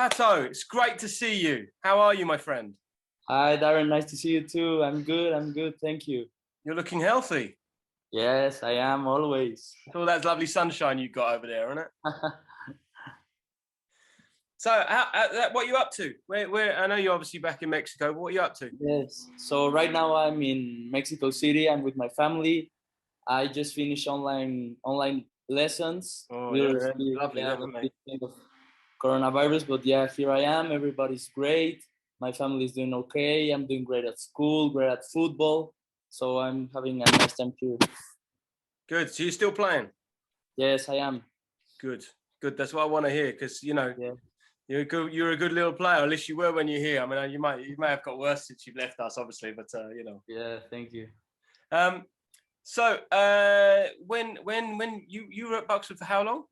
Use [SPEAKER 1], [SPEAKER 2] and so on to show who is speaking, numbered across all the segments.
[SPEAKER 1] Pato, it's great to see you. How are you, my friend?
[SPEAKER 2] Hi, Darren. Nice to see you too. I'm good. Thank you.
[SPEAKER 1] You're looking healthy.
[SPEAKER 2] Yes, I am always.
[SPEAKER 1] It's all that lovely sunshine you've got over there, isn't it? So, what are you up to? Where? I know you're obviously back in Mexico. But what are you up to?
[SPEAKER 2] Yes. So right now I'm in Mexico City. I'm with my family. I just finished online lessons.
[SPEAKER 1] Oh,
[SPEAKER 2] We
[SPEAKER 1] yeah,
[SPEAKER 2] were
[SPEAKER 1] lovely,
[SPEAKER 2] yeah,
[SPEAKER 1] haven't
[SPEAKER 2] with
[SPEAKER 1] they?
[SPEAKER 2] this kind of coronavirus, but yeah, here I am. Everybody's great. My family is doing okay. I'm doing great at school, great at football. So I'm having a nice time here.
[SPEAKER 1] Good. So you're still playing?
[SPEAKER 2] Yes, I am.
[SPEAKER 1] Good. Good. That's what I want to hear because
[SPEAKER 2] Yeah.
[SPEAKER 1] you're a good little player. At least you were when you're here. I mean, you may have got worse since you've left us, obviously, but
[SPEAKER 2] Yeah, thank you.
[SPEAKER 1] So when you were at Buxford for how long?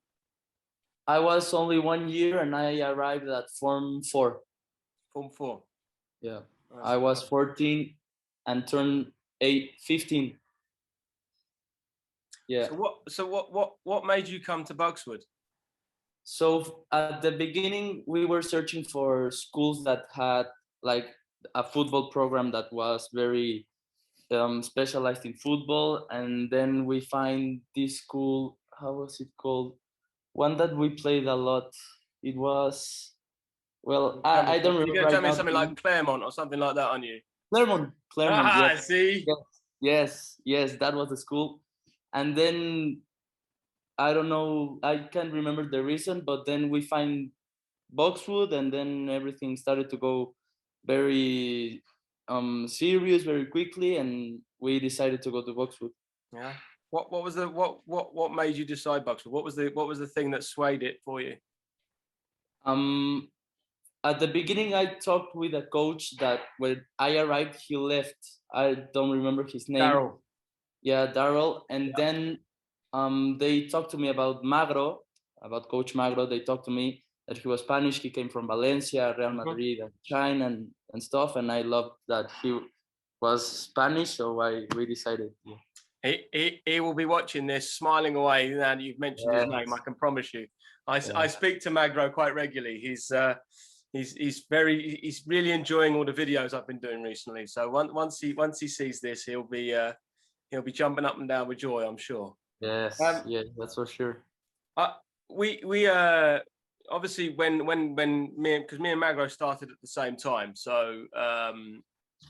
[SPEAKER 2] I was only 1 year and I arrived at Form 4.
[SPEAKER 1] Form 4.
[SPEAKER 2] Yeah.
[SPEAKER 1] That's
[SPEAKER 2] I was 14 and turned 15. Yeah.
[SPEAKER 1] So what made you come to Buxford?
[SPEAKER 2] So at the beginning, we were searching for schools that had like a football program that was very specialized in football. And then we find this school, how was it called? One that we played a lot. It was, well, I don't
[SPEAKER 1] You're
[SPEAKER 2] remember
[SPEAKER 1] going to
[SPEAKER 2] right
[SPEAKER 1] tell me
[SPEAKER 2] now.
[SPEAKER 1] something like Claremont or something like that, aren't you?
[SPEAKER 2] Claremont,
[SPEAKER 1] Ah,
[SPEAKER 2] yes.
[SPEAKER 1] see?
[SPEAKER 2] Yes, that was the school. And then I don't know, I can't remember the reason, but then we find Boxwood, and then everything started to go very serious very quickly, and we decided to go to Boxwood.
[SPEAKER 1] Yeah. What made you decide Buxford? What was the thing that swayed it for you?
[SPEAKER 2] Um, at the beginning, I talked with a coach that when I arrived, he left. I don't remember his name.
[SPEAKER 1] Daryl.
[SPEAKER 2] Yeah, Daryl. And then they talked to me about Magro, about Coach Magro. They talked to me that he was Spanish. He came from Valencia, Real Madrid, and China, and stuff. And I loved that he was Spanish, so we decided. Yeah.
[SPEAKER 1] He will be watching this, smiling away now that you've mentioned his name. I can promise you. I speak to Magro quite regularly. He's really enjoying all the videos I've been doing recently. So once he sees this, he'll be jumping up and down with joy, I'm sure.
[SPEAKER 2] Yes, that's for sure.
[SPEAKER 1] We obviously when me and Magro started at the same time, so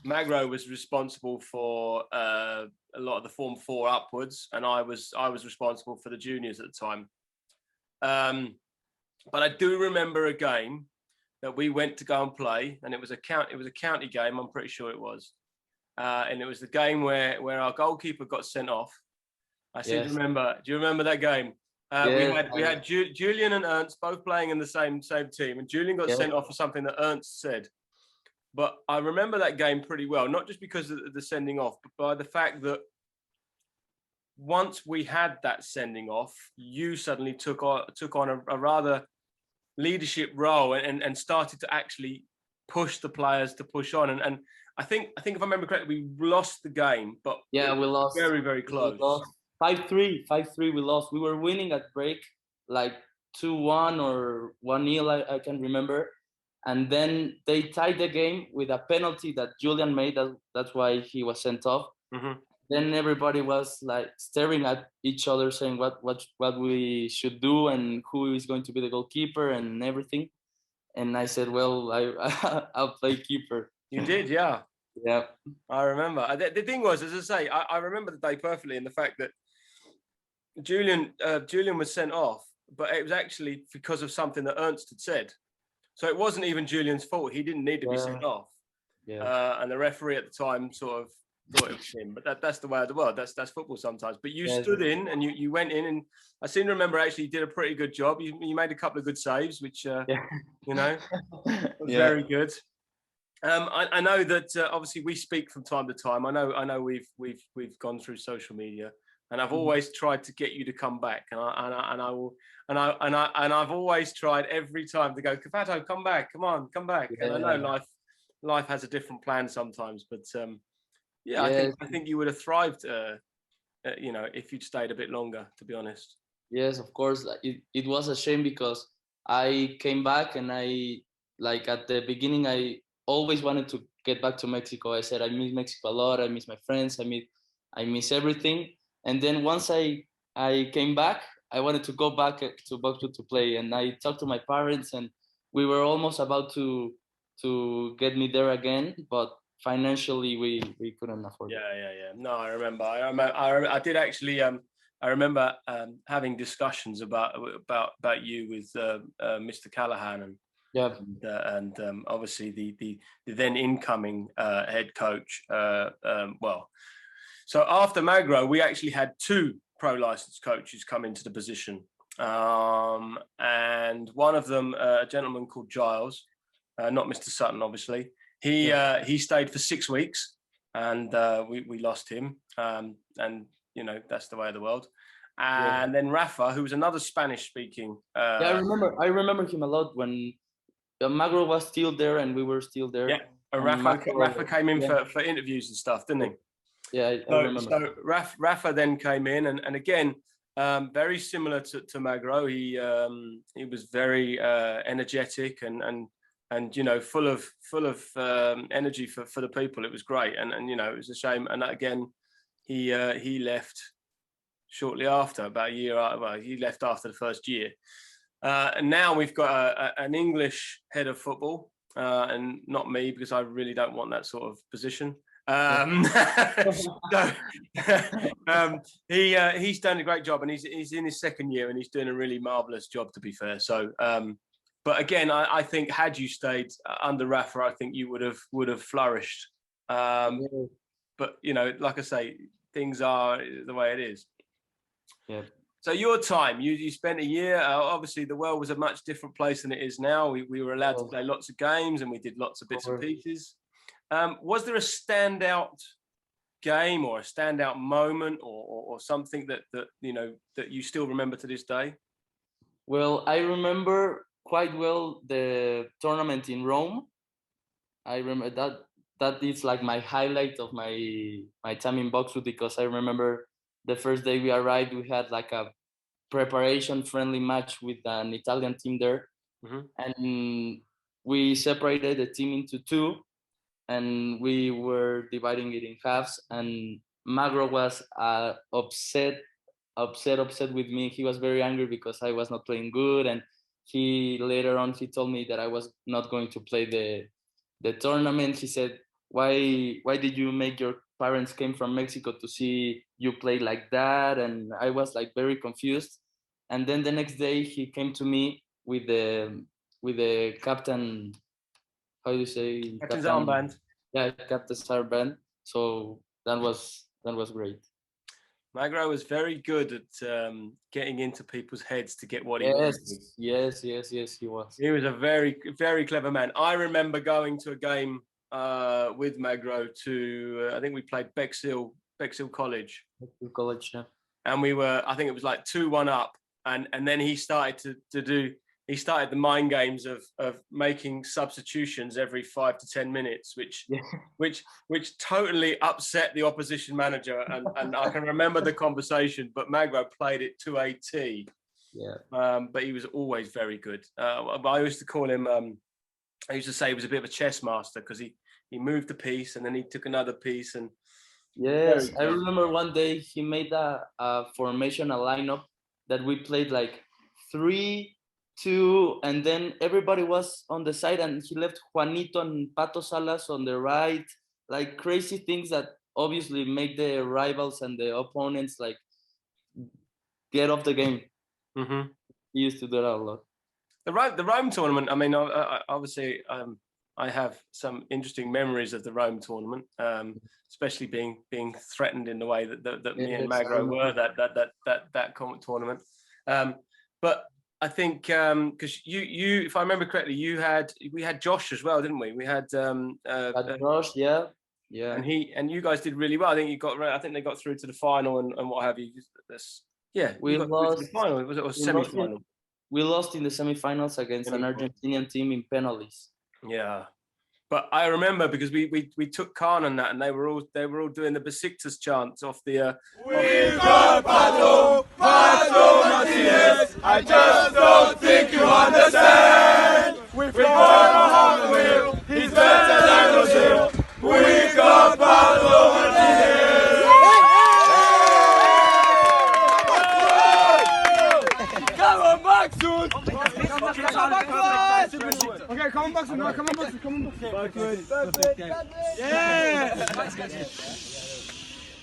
[SPEAKER 1] Magro was responsible for a lot of the Form 4 upwards, and I was responsible for the juniors at the time. But I do remember a game that we went to go and play, and it was a county game. I'm pretty sure it was, and it was the game where our goalkeeper got sent off. I seem to remember. Do you remember that game? We had Julian and Ernst both playing in the same team, and Julian got sent off for something that Ernst said. But I remember that game pretty well, not just because of the sending off, but by the fact that once we had that sending off, you suddenly took on a rather leadership role and started to actually push the players to push on. And I think if I remember correctly, we lost the game, but
[SPEAKER 2] we lost
[SPEAKER 1] very, very close.
[SPEAKER 2] 5-3 we lost. We were winning at break, like 2-1 or 1-0, I can't remember. And then they tied the game with a penalty that Julian made. That's why he was sent off. Mm-hmm. Then everybody was like staring at each other, saying what we should do and who is going to be the goalkeeper and everything. And I said, well, I'll play keeper.
[SPEAKER 1] You did, yeah.
[SPEAKER 2] Yeah.
[SPEAKER 1] I remember. The thing was, as I say, I remember the day perfectly, in the fact that Julian was sent off, but it was actually because of something that Ernst had said. So it wasn't even Julian's fault. He didn't need to be sent off. Yeah. And the referee at the time sort of thought it was him. But that's the way of the world. That's football sometimes. But you stood in and you went in, and I seem to remember actually you did a pretty good job. You made a couple of good saves, which was very good. I know that obviously we speak from time to time. I know we've gone through social media, and I've always tried to get you to come back, and I've always tried every time to go, Pato, come back, come back. Yeah. And I know life has a different plan sometimes, but I think you would have thrived, if you'd stayed a bit longer, to be honest.
[SPEAKER 2] Yes, of course. It was a shame because I came back and I like at the beginning, I always wanted to get back to Mexico. I said I miss Mexico a lot. I miss my friends. I miss everything. And then once I came back, I wanted to go back to Baku to play. And I talked to my parents, and we were almost about to get me there again, but financially we couldn't afford it.
[SPEAKER 1] Yeah. No, I remember. I did actually. I remember having discussions about you with Mr. Callahan and obviously the then incoming head coach. Well, so after Magro, we actually had 2 pro licensed coaches come into the position, and one of them, a gentleman called Giles, not Mr. Sutton, obviously. He stayed for 6 weeks, and we lost him, and you know that's the way of the world. And then Rafa, who was another Spanish-speaking.
[SPEAKER 2] I remember him a lot when Magro was still there and we were still there.
[SPEAKER 1] Yeah, Rafa came in for interviews and stuff, didn't he?
[SPEAKER 2] Yeah, I remember. So
[SPEAKER 1] Rafa then came in, and again, very similar to Magro. He was very energetic and you know full of energy for the people. It was great, and you know it was a shame. And again, he left shortly after, about a year. Well, he left after the first year. And now we've got an English head of football, and not me, because I really don't want that sort of position. He's done a great job, and he's in his second year, and he's doing a really marvelous job, to be fair. So, but again, I think had you stayed under Rafa, I think you would have flourished. But you know, like I say, things are the way it is.
[SPEAKER 2] Yeah.
[SPEAKER 1] So your time, you spent a year. Obviously, the world was a much different place than it is now. We were allowed to play lots of games, and we did lots of bits and pieces. Was there a standout game or a standout moment or something that you know that you still remember to this day?
[SPEAKER 2] Well, I remember quite well the tournament in Rome. I remember that is like my highlight of my time in Boxwood, because I remember the first day we arrived, we had like a preparation friendly match with an Italian team there. And we separated the team into 2, and we were dividing it in halves, and Magro was upset with me. He was very angry because I was not playing good, and later on he told me that I was not going to play the tournament. He said, why did you make your parents came from Mexico to see you play like that? And I was like very confused. And then the next day he came to me with the captain, how do you say?
[SPEAKER 1] Captain's armband.
[SPEAKER 2] Yeah, captain's armband. So that was great.
[SPEAKER 1] Magro was very good at getting into people's heads to get what he wanted.
[SPEAKER 2] Yes, he was.
[SPEAKER 1] He was a very, very clever man. I remember going to a game with Magro to, I think we played Bexhill College.
[SPEAKER 2] Bexhill College, yeah.
[SPEAKER 1] And we were, I think it was like 2-1 up. And then he started he started the mind games of making substitutions every 5 to 10 minutes, which totally upset the opposition manager. And I can remember the conversation, but Magro played it to a T.
[SPEAKER 2] Yeah.
[SPEAKER 1] But he was always very good. I used to call him, I used to say he was a bit of a chess master, because he moved a piece and then he took another piece. And
[SPEAKER 2] yes, I remember one day he made a formation, a lineup that we played like 3-2, and then everybody was on the side, and he left Juanito and Pato Salas on the right, like crazy things that obviously make the rivals and the opponents like get off the game. He used to do that a lot.
[SPEAKER 1] The Rome tournament, I mean, obviously, I have some interesting memories of the Rome tournament, especially being threatened in the way that me and Magro were that tournament. But I think because you, if I remember correctly, we had Josh as well, didn't we? We had
[SPEAKER 2] Josh, yeah.
[SPEAKER 1] And you guys did really well. I think they got through to the final and what have you.
[SPEAKER 2] We lost
[SPEAKER 1] to the final. Was it a semi-final?
[SPEAKER 2] We lost in the semi-finals against an Argentinian team in penalties.
[SPEAKER 1] Yeah, but I remember because we took Khan on that, and they were all doing the Besiktas chants off the.
[SPEAKER 3] We got Pato Martinez. I just don't think you understand. We follow on the wheel. He's better than Brazil. We got Pato Martinez. Come on back soon. Okay, come on back soon. Come on back soon. Come on back. Yeah.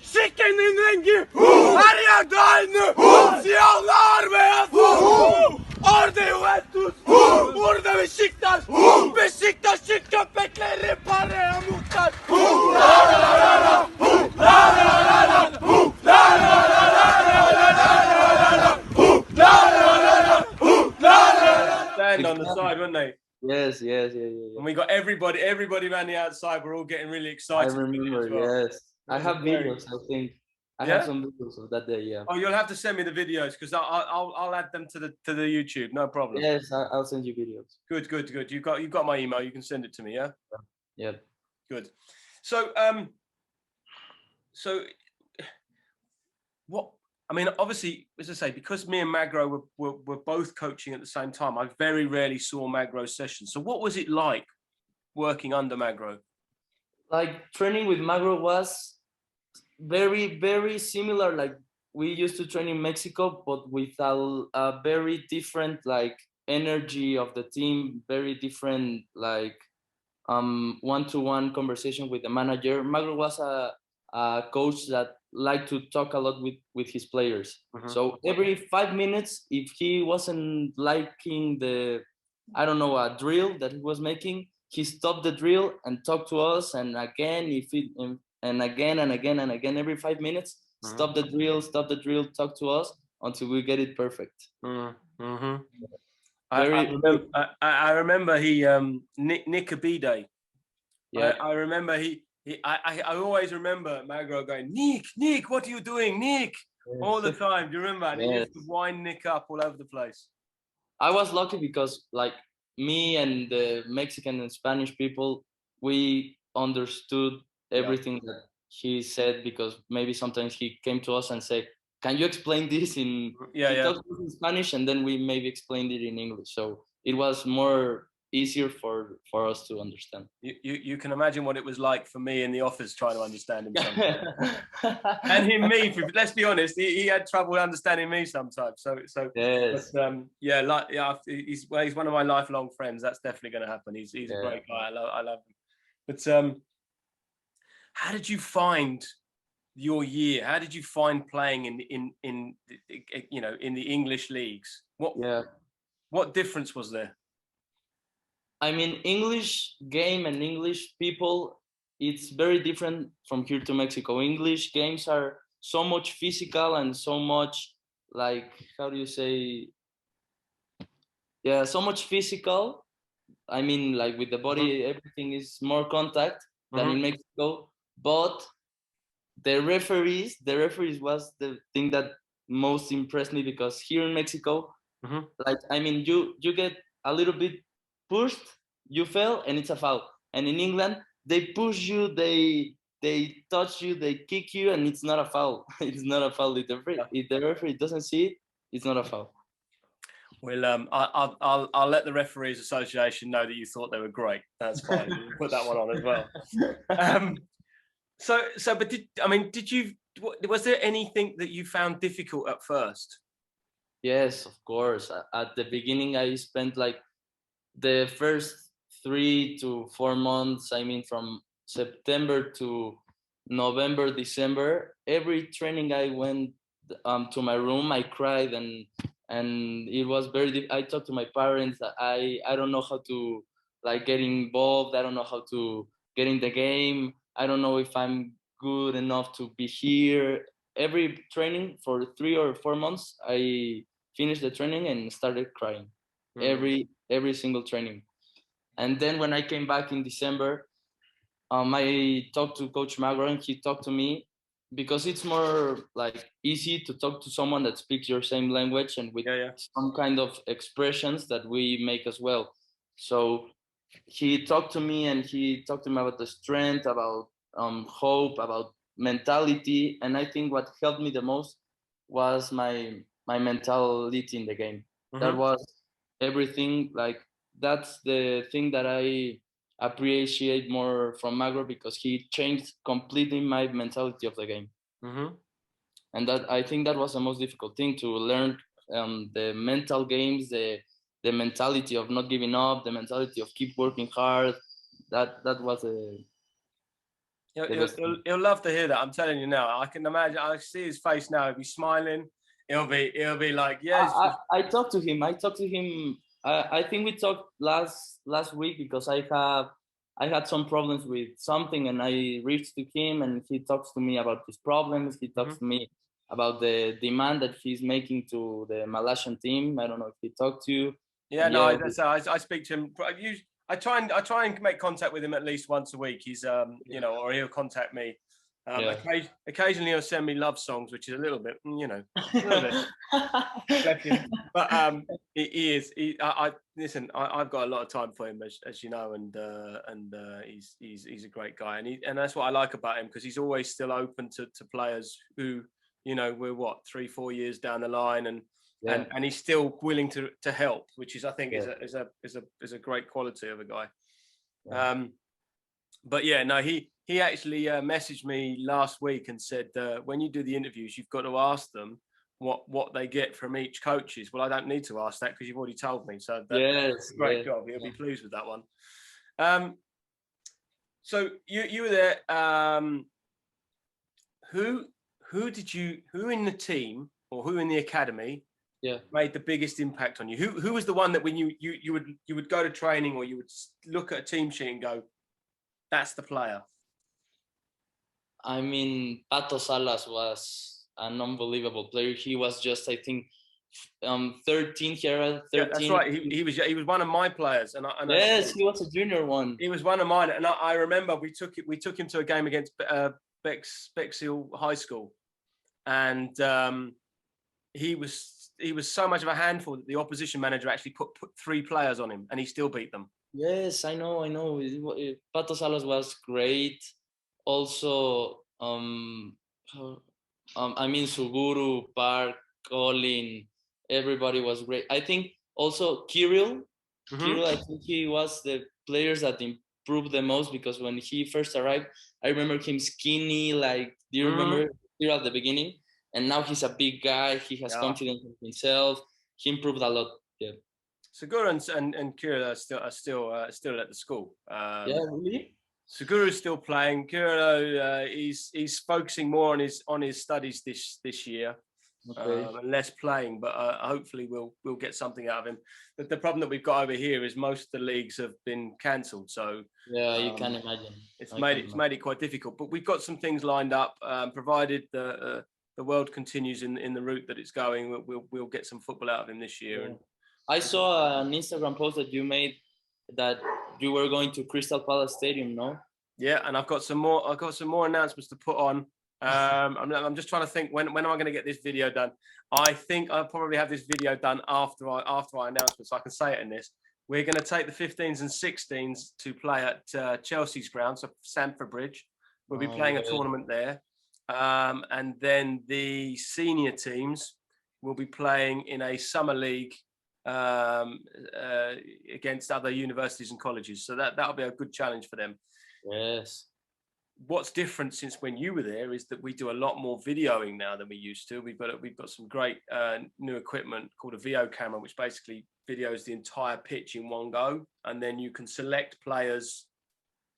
[SPEAKER 3] Sikkenin rengi her yerde aynı. Siyahlar beyaz. Orada Juventus. Burada Beşiktaş. Beşiktaş'ın köpekleri paraya muhtaç.
[SPEAKER 1] Stand on the side, weren't they?
[SPEAKER 2] Yes.
[SPEAKER 1] And we got everybody around the outside. We're all getting really excited.
[SPEAKER 2] I remember,
[SPEAKER 1] well.
[SPEAKER 2] yes. I have videos, I think. I have some videos of that day, yeah.
[SPEAKER 1] Oh, you'll have to send me the videos because I'll add them to the YouTube. No problem.
[SPEAKER 2] Yes, I'll send you videos.
[SPEAKER 1] Good. You've got my email. You can send it to me. Yeah.
[SPEAKER 2] Yeah.
[SPEAKER 1] Good. So what? I mean, obviously, as I say, because me and Magro were both coaching at the same time, I very rarely saw Magro's sessions. So what was it like working under Magro?
[SPEAKER 2] Like training with Magro was very, very similar. Like we used to train in Mexico, but with a very different like energy of the team, very different like one-to-one conversation with the manager. Magro was a coach that liked to talk a lot with his players. So every 5 minutes, if he wasn't liking a drill that he was making, he stopped the drill and talked to us. And again, and again, every 5 minutes, stop the drill, talk to us until we get it perfect.
[SPEAKER 1] I remember he Nick Abide.
[SPEAKER 2] Yeah.
[SPEAKER 1] I remember I always remember Magro going, Nick, what are you doing, Nick? All the time. Do you remember? And he used to wind Nick up all over the place.
[SPEAKER 2] I was lucky because like me and the Mexican and Spanish people, we understood everything that he said, because maybe sometimes he came to us and said, can you explain this in talked in Spanish, and then we maybe explained it in English. So it was more easier for us to understand.
[SPEAKER 1] You can imagine what it was like for me in the office trying to understand him sometimes. And me, let's be honest, he had trouble understanding me sometimes. So
[SPEAKER 2] yes.
[SPEAKER 1] But, he's one of my lifelong friends. That's definitely going to happen. He's a great guy. I love him. But how did you find your year? How did you find playing in the English leagues? What difference was there?
[SPEAKER 2] I mean, English game and English people, it's very different from here to Mexico. English games are so much physical and so much like, how do you say? Yeah, so much physical. I mean, like with the body, everything is more contact than in Mexico. But the referees was the thing that most impressed me, because here in Mexico, like, I mean, you get a little bit pushed, you fell, and it's a foul. And in England, they push you, they touch you, they kick you, and it's not a foul. It's not a foul. If the referee doesn't see it, it's not a foul.
[SPEAKER 1] Well, I'll let the Referees Association know that you thought they were great. That's fine. We'll put that one on as well. Was there anything that you found difficult at first?
[SPEAKER 2] Yes, of course. At the beginning, I spent like the first 3 to 4 months. I mean, from September to November, December, every training I went to my room, I cried, and it was very. I talked to my parents. I don't know how to like get involved. I don't know how to get in the game. I don't know if I'm good enough to be here. Every training for 3 or 4 months, I finished the training and started crying. Every single training. And then when I came back in December, I talked to Coach Magro, and he talked to me, because it's more like easy to talk to someone that speaks your same language and with some kind of expressions that we make as well. So he talked to me, and he talked to me about the strength, about hope, about mentality. And I think what helped me the most was my mentality in the game. That was everything. Like that's the thing that I appreciate more from Magro, because he changed completely my mentality of the game.
[SPEAKER 1] Mm-hmm.
[SPEAKER 2] And that, I think that was the most difficult thing to learn, the mental games, the mentality of not giving up, the mentality of keep working hard. That was
[SPEAKER 1] He'll love to hear that. I'm telling you now. I can imagine. I see his face now. He'll be smiling. He'll be like, yes.
[SPEAKER 2] I talked to him. I think we talked last week, because I had some problems with something, and I reached to him, and he talks to me about his problems. He talks to me about the demand that he's making to the Malaysian team. I don't know if he talked to you.
[SPEAKER 1] Yeah, no, I speak to him. I try and make contact with him at least once a week. He's or he'll contact me. Occasionally he'll send me love songs, which is a little bit, a little bit. But listen. I've got a lot of time for him, as you know, and he's a great guy, and that's what I like about him, because he's always still open to players who, we're 3-4 years down the line, and he's still willing to help, which is, I think, is a great quality of a guy. Yeah. But yeah, no, he actually messaged me last week and said, when you do the interviews, you've got to ask them what they get from each coaches. Well, I don't need to ask that, because you've already told me. So that's a great job. He'll be pleased with that one. So you were there. Who in the team, or who in the academy made the biggest impact on you? Who was the one that when you would go to training, or you would look at a team sheet and go, that's the player?
[SPEAKER 2] I mean, Pato Salas was an unbelievable player. He was just, I think, 13. He era 13.
[SPEAKER 1] Yeah, that's right. He was one of my players, and
[SPEAKER 2] yes, he was a junior one.
[SPEAKER 1] He was one of mine, and I remember we took him to a game against Bexhill High School, and he was so much of a handful that the opposition manager actually put 3 players on him, and he still beat them.
[SPEAKER 2] Yes, I know. Pato Salas was great. Also, I mean, Suguru, Park, Colin, everybody was great. I think also Kirill, I think he was the players that improved the most, because when he first arrived, I remember him skinny, like, do you remember here at the beginning? And now he's a big guy. He has confidence in himself. He improved a lot. Yeah.
[SPEAKER 1] Segura and Kirill are still at the school.
[SPEAKER 2] Yeah, really?
[SPEAKER 1] Seguru's still playing. Kirill, he's focusing more on his studies this year, and less playing. But hopefully we'll get something out of him. But the problem that we've got over here is most of the leagues have been cancelled. So
[SPEAKER 2] you can imagine.
[SPEAKER 1] It's made it quite difficult. But we've got some things lined up. Provided the world continues in the route that it's going, we'll get some football out of him this year.
[SPEAKER 2] Yeah. I saw an Instagram post that you made that you were going to Crystal Palace Stadium, no?
[SPEAKER 1] Yeah, and I've got some more announcements to put on. I'm just trying to think, when am I going to get this video done? I think I'll probably have this video done after our announcement, so I can say it in this. We're going to take the 15s and 16s to play at Chelsea's ground, so Stamford Bridge. We'll be playing a tournament there, and then the senior teams will be playing in a summer league against other universities and colleges, so that'll be a good challenge for them.
[SPEAKER 2] Yes.
[SPEAKER 1] What's different since when you were there is that we do a lot more videoing now than we used to. We've got some great new equipment called a VO camera, which basically videos the entire pitch in one go, and then you can select players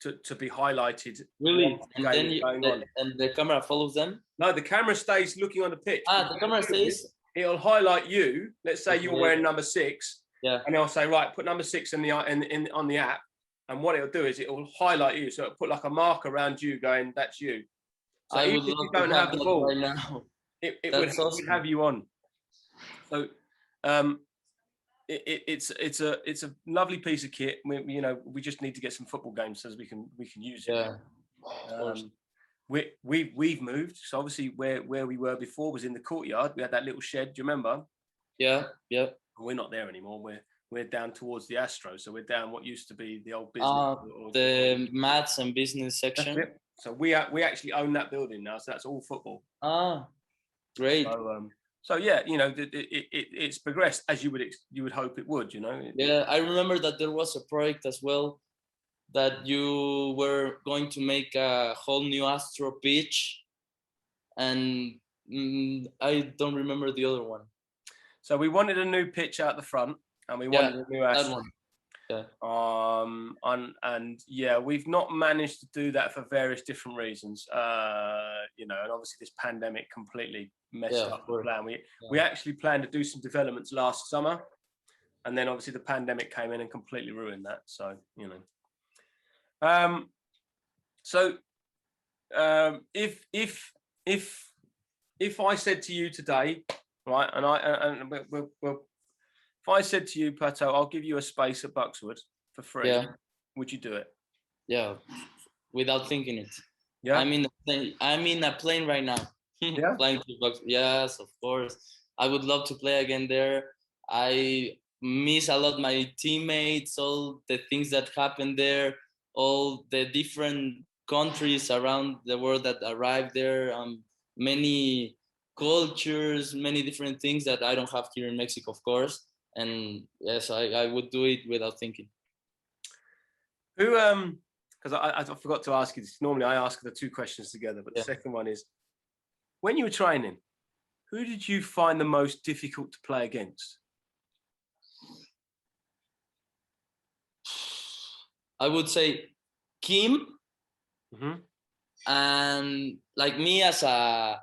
[SPEAKER 1] to be highlighted.
[SPEAKER 2] Really? And the camera follows them?
[SPEAKER 1] No, the camera stays looking on the pitch.
[SPEAKER 2] The camera stays.
[SPEAKER 1] It'll highlight you. Let's say you're wearing number 6,
[SPEAKER 2] and
[SPEAKER 1] it'll say, right, put number 6 on the app, and what it'll do is it'll highlight you. So it'll put like a mark around you, going, "That's you." So
[SPEAKER 2] I
[SPEAKER 1] even
[SPEAKER 2] would
[SPEAKER 1] if
[SPEAKER 2] love
[SPEAKER 1] you don't
[SPEAKER 2] to
[SPEAKER 1] have the ball,
[SPEAKER 2] right now.
[SPEAKER 1] it would have you on. So, it's a lovely piece of kit. We just need to get some football games so we can use it.
[SPEAKER 2] Yeah.
[SPEAKER 1] We've moved, so obviously where we were before was in the courtyard. We had that little shed. Do you remember?
[SPEAKER 2] Yeah.
[SPEAKER 1] We're not there anymore. We're down towards the Astro, so we're down what used to be the old business.
[SPEAKER 2] The maths and business section.
[SPEAKER 1] So we actually own that building now, so that's all football.
[SPEAKER 2] Great.
[SPEAKER 1] So yeah, you know, it's progressed as you would hope it would, you know.
[SPEAKER 2] Yeah, I remember that there was a project as well that you were going to make a whole new Astro pitch, and I don't remember the other one.
[SPEAKER 1] So we wanted a new pitch out the front, and we wanted a new Astro.
[SPEAKER 2] That one. Yeah.
[SPEAKER 1] And yeah, we've not managed to do that for various different reasons. You know, and obviously this pandemic completely messed up the plan. We actually planned to do some developments last summer, and then obviously the pandemic came in and completely ruined that. So, you know. If I said to you today, right, if I said to you, Pato, I'll give you a space at Buxwood for free, would you do it?
[SPEAKER 2] Yeah, without thinking it.
[SPEAKER 1] Yeah.
[SPEAKER 2] I'm in a plane right now.
[SPEAKER 1] Yeah.
[SPEAKER 2] Flying to Buxwood. Yes, of course. I would love to play again there. I miss a lot my teammates, all the things that happened there, all the different countries around the world that arrived there, many cultures, many different things that I don't have here in Mexico, of course. And yes, I would do it without thinking.
[SPEAKER 1] Who because I forgot to ask you this. Normally I ask the two questions together, but the second one is, when you were training, who did you find the most difficult to play against?
[SPEAKER 2] I would say Kim, and like me as a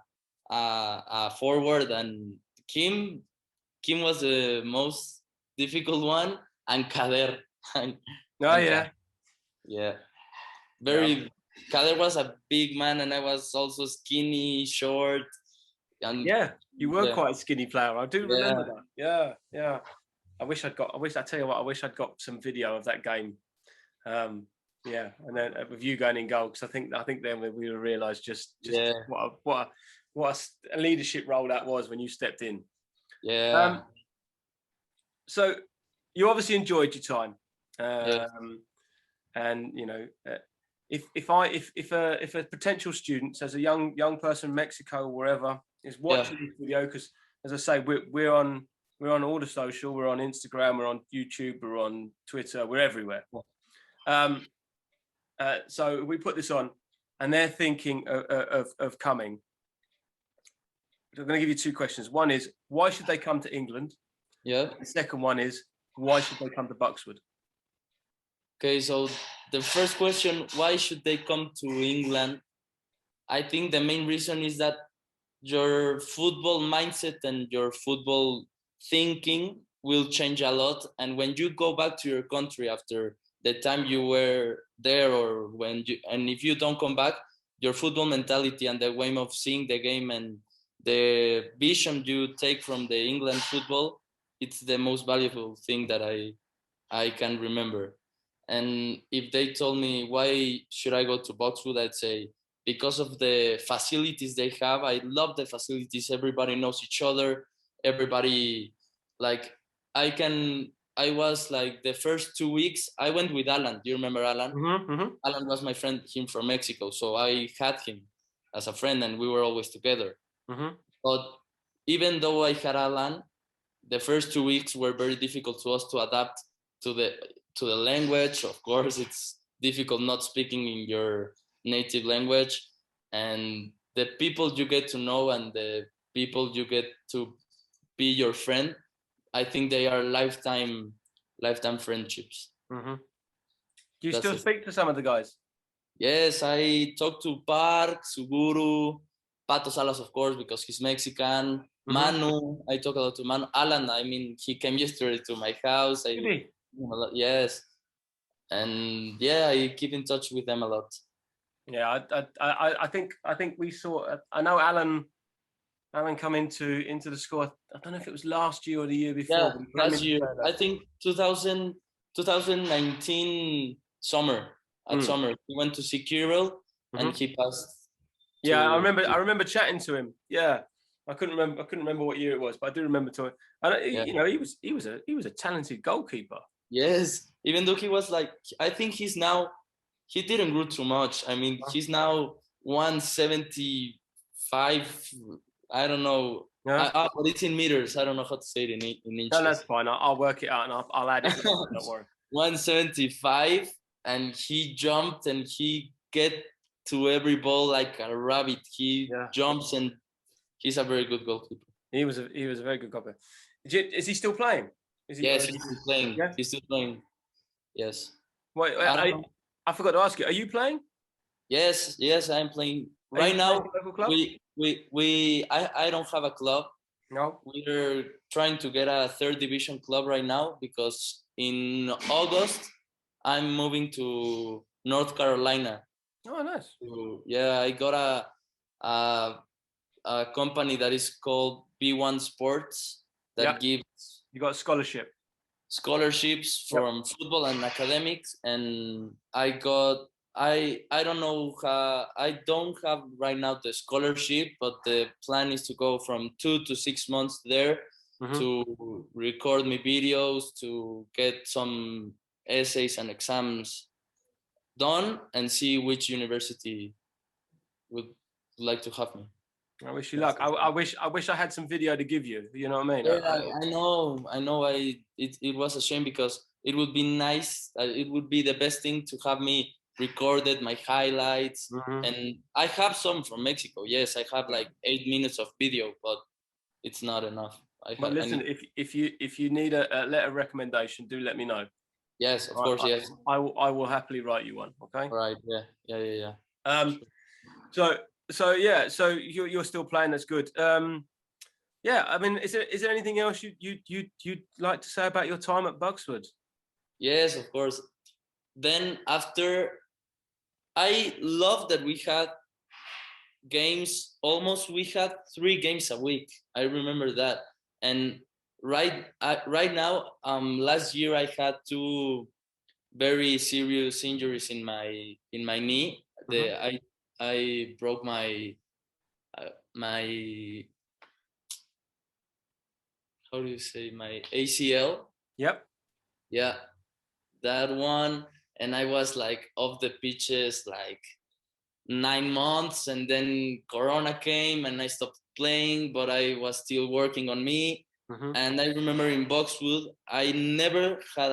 [SPEAKER 2] forward, and Kim was the most difficult one, and Kader. Kader was a big man, and I was also skinny, short, and
[SPEAKER 1] you were quite a skinny player. I do remember that. Yeah. I wish I'd got some video of that game. And then with you going in goal, because I think then we realised just what a leadership role that was when you stepped in.
[SPEAKER 2] Yeah.
[SPEAKER 1] So you obviously enjoyed your time, and you know, if a potential student, as a young person in Mexico or wherever, is watching this video, because as I say, we're on all the social, we're on Instagram, we're on YouTube, we're on Twitter, we're everywhere. So we put this on, and they're thinking of coming. I'm going to give you two questions. One is, why should they come to England?
[SPEAKER 2] Yeah.
[SPEAKER 1] The second one is, why should they come to Buxwood?
[SPEAKER 2] Okay, so the first question, why should they come to England? I think the main reason is that your football mindset and your football thinking will change a lot. And when you go back to your country after the time you were there, or and if you don't come back, your football mentality and the way of seeing the game and the vision you take from the England football, it's the most valuable thing that I can remember. And if they told me, why should I go to Buxwood, I'd say, because of the facilities they have. I love the facilities. Everybody knows each other. Everybody, like, I was like, the first 2 weeks, I went with Alan. Do you remember Alan? Alan was my friend, him from Mexico. So I had him as a friend, and we were always together. But even though I had Alan, the first 2 weeks were very difficult to us to adapt to the language. Of course, it's difficult not speaking in your native language, and the people you get to know and the people you get to be your friend, I think they are lifetime friendships.
[SPEAKER 1] Do you still speak to some of the guys?
[SPEAKER 2] Yes, I talk to Park, Suguru, Pato Salas, of course, because he's Mexican. Manu, I talk a lot to Manu. Alan, I mean, he came yesterday to my house. Yes, and I keep in touch with them a lot.
[SPEAKER 1] Yeah, I think we saw. I know Alan come into the school. I don't know if it was last year or the year before.
[SPEAKER 2] Yeah, last year. I think 2019 summer. Summer, he went to see Kirill, and he passed.
[SPEAKER 1] Yeah, I remember chatting to him. Yeah, I couldn't remember what year it was, but I do remember talking. And you know, he was a talented goalkeeper.
[SPEAKER 2] Yes, even though he was like, I think he didn't grow too much. I mean, he's now 175. I don't know
[SPEAKER 1] Yeah.
[SPEAKER 2] But it's in meters. I don't know how to say it in inches.
[SPEAKER 1] No, that's fine. I'll work it out and I'll add it. Don't worry.
[SPEAKER 2] 175, and he jumped and he get to every ball like a rabbit. He jumps, and he's a very good goalkeeper.
[SPEAKER 1] He was a very good goalkeeper. Is he still playing?
[SPEAKER 2] Yes, he's still playing. Yeah? He's still playing. Yes.
[SPEAKER 1] Wait, I forgot to ask you. Are you playing?
[SPEAKER 2] Yes, I'm playing. Right now, I don't have a club.
[SPEAKER 1] No.
[SPEAKER 2] We're trying to get a third division club right now because in August I'm moving to North Carolina.
[SPEAKER 1] Oh, nice.
[SPEAKER 2] I got a company that is called B1 Sports that gives.
[SPEAKER 1] You got a scholarship.
[SPEAKER 2] Scholarships from football and academics, and I don't know how, I don't have right now the scholarship, but the plan is to go from 2 to 6 months there to record me videos, to get some essays and exams done, and see which university would like to have me.
[SPEAKER 1] I wish you luck. I wish I had some video to give you. You know what I mean?
[SPEAKER 2] Yeah, I know. It was a shame because it would be nice. It would be the best thing to have me recorded my highlights, and I have some from Mexico. Yes, I have like 8 minutes of video, but it's not enough.
[SPEAKER 1] But listen, if you need a letter of recommendation, do let me know.
[SPEAKER 2] Yes, of course. Yes,
[SPEAKER 1] I will happily write you one. Okay.
[SPEAKER 2] All right. Yeah.
[SPEAKER 1] So you're still playing. That's good. I mean, is there anything else you'd like to say about your time at Buxwood?
[SPEAKER 2] Yes, of course. Then after, I love that we had games. We had 3 games a week. I remember that. And right now, last year I had 2 very serious injuries in my knee. I broke my how do you say, my ACL.
[SPEAKER 1] Yep.
[SPEAKER 2] Yeah, that one. And I was like off the pitches like 9 months, and then Corona came and I stopped playing, but I was still working on me. And I remember in Boxwood, I never had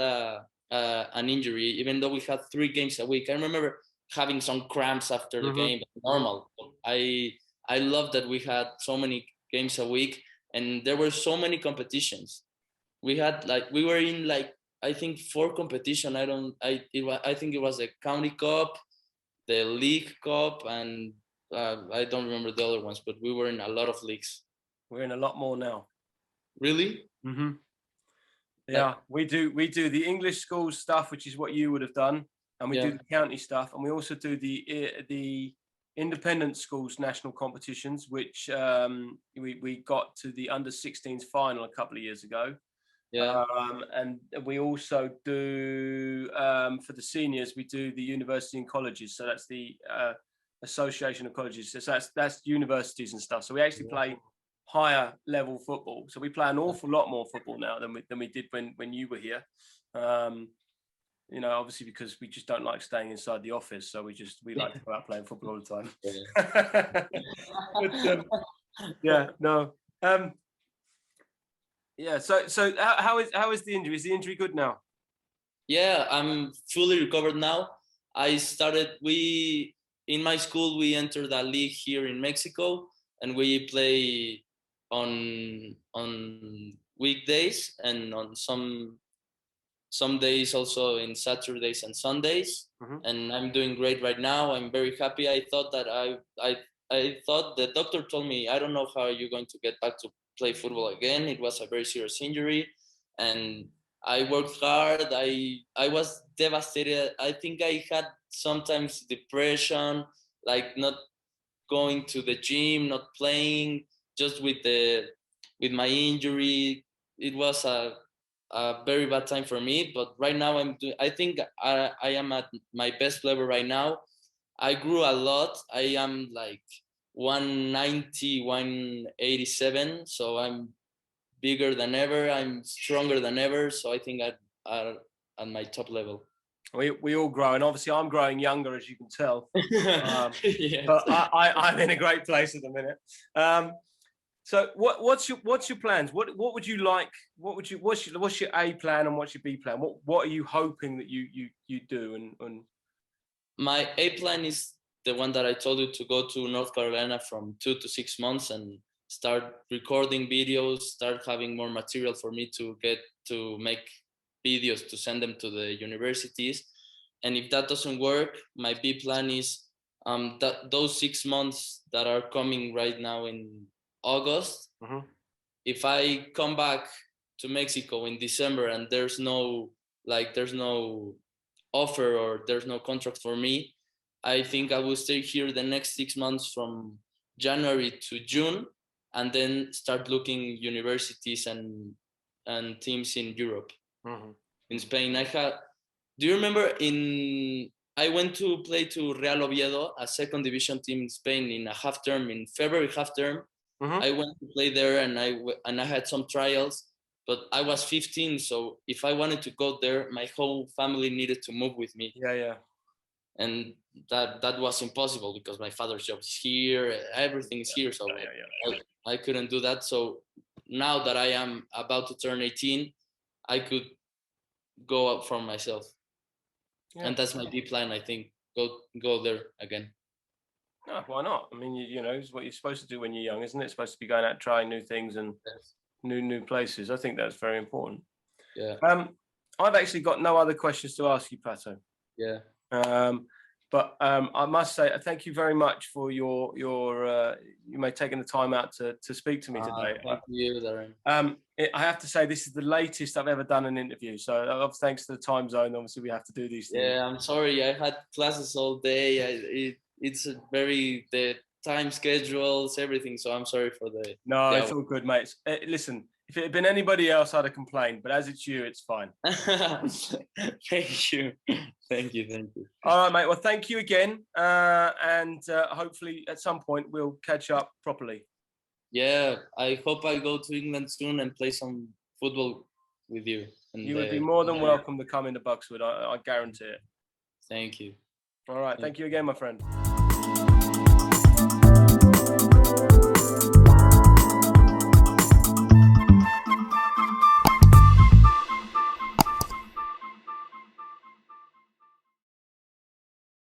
[SPEAKER 2] an injury, even though we had 3 games a week. I remember having some cramps after the game, normal. I love that we had so many games a week, and there were so many competitions. We were in like, I think 4 competition. I think it was the County Cup, the League Cup, and I don't remember the other ones, but we were in a lot of leagues.
[SPEAKER 1] We're in a lot more now.
[SPEAKER 2] Really?
[SPEAKER 1] Yeah, we do the English schools stuff, which is what you would have done, and we do the county stuff, and we also do the independent schools national competitions, which we got to the under-16s final a couple of years ago. And we also do for the seniors, we do the university and colleges, so that's the association of colleges, so that's universities and stuff. So we actually play higher level football, so we play an awful lot more football now than we did when you were here. Obviously because we just don't like staying inside the office, so we like to go out playing football all the time. So how is the injury? Is the injury good now?
[SPEAKER 2] Yeah, I'm fully recovered now. In my school, we entered a league here in Mexico, and we play on weekdays and on some days also in Saturdays and Sundays. And I'm doing great right now. I'm very happy. I thought the doctor told me, I don't know how you're going to get back to play football again. It was a very serious injury, and I worked hard. I was devastated. I think I had sometimes depression, like not going to the gym, not playing, just with my injury. It was a very bad time for me. But right now I think I am at my best level right now. I grew a lot. I am like 190, 187. So I'm bigger than ever. I'm stronger than ever. So I think I'm at my top level.
[SPEAKER 1] We all grow, and obviously I'm growing younger, as you can tell. But I'm in a great place at the minute. So what's your plans? What would you like? What's your A plan and what's your B plan? What are you hoping that you do? And
[SPEAKER 2] my A plan is the one that I told you, to go to North Carolina from 2 to 6 months and start recording videos, start having more material for me to make videos to send them to the universities. And if that doesn't work, my B plan is that those 6 months that are coming right now in August, if I come back to Mexico in December and there's no offer or there's no contract for me, I think I will stay here the next 6 months from January to June, and then start looking universities and teams in Europe. In Spain, do you remember I went to play to Real Oviedo, a second division team in Spain, in a half term, in February half term. I went to play there and I had some trials, but I was 15. So if I wanted to go there, my whole family needed to move with me.
[SPEAKER 1] Yeah.
[SPEAKER 2] And that was impossible because my father's job is here, everything is here. So I couldn't do that. So now that I am about to turn 18, I could go up for myself. Yeah. And that's my B plan, I think. Go there again.
[SPEAKER 1] No, why not? I mean, you know, it's what you're supposed to do when you're young, isn't it? It's supposed to be going out trying new things and new places. I think that's very important.
[SPEAKER 2] Yeah.
[SPEAKER 1] I've actually got no other questions to ask you, Pato.
[SPEAKER 2] Yeah.
[SPEAKER 1] But I must say thank you very much for your taking the time out to speak to me today.
[SPEAKER 2] Thank you, Darren.
[SPEAKER 1] I have to say this is the latest I've ever done an interview. So thanks to the time zone, obviously we have to do these things.
[SPEAKER 2] Yeah, I'm sorry. I had classes all day. It's the time schedules, everything. So I'm sorry for the.
[SPEAKER 1] No, it's all good, mate. Listen, if it had been anybody else, I'd have complained. But as it's you, it's fine.
[SPEAKER 2] Thank you. Thank you.
[SPEAKER 1] All right, mate. Well, thank you again. And hopefully at some point we'll catch up properly.
[SPEAKER 2] Yeah, I hope I go to England soon and play some football with you. And,
[SPEAKER 1] you would be more than welcome to come into Buxwood. I guarantee it.
[SPEAKER 2] Thank you.
[SPEAKER 1] All right. Thank you again, my friend.